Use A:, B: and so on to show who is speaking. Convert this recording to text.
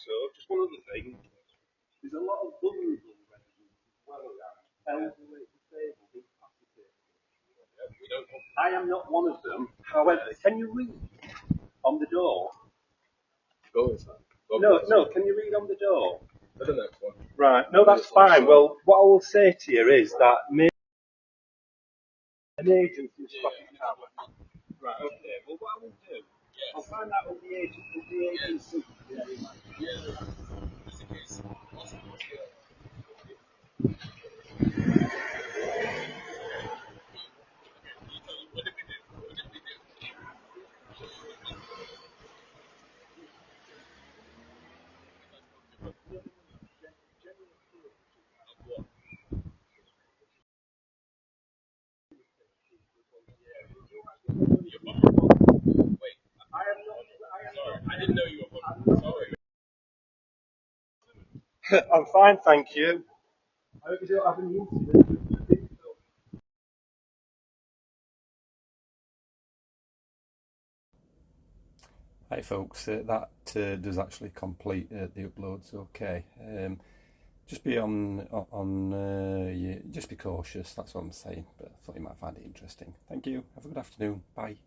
A: Also, just one other thing, there's a lot of vulnerable residents as well around, elderly, disabled, incapacitated. I am not one of them. However, can you read on the door?
B: Go inside.
A: No, can you read on the door?
B: I don't know.
A: Right, no, that's fine. Well, what I will say to you is that an agent in Scottish Tower. Right, okay. Well, what I will do, I'll find out who the agent is.
B: I didn't know you were sorry.
A: I'm fine, thank you. I hope you don't have any incidents with the digital.
C: Hi folks, that does actually complete the uploads. Okay, just be just be cautious. That's what I'm saying. But I thought you might find it interesting. Thank you. Have a good afternoon. Bye.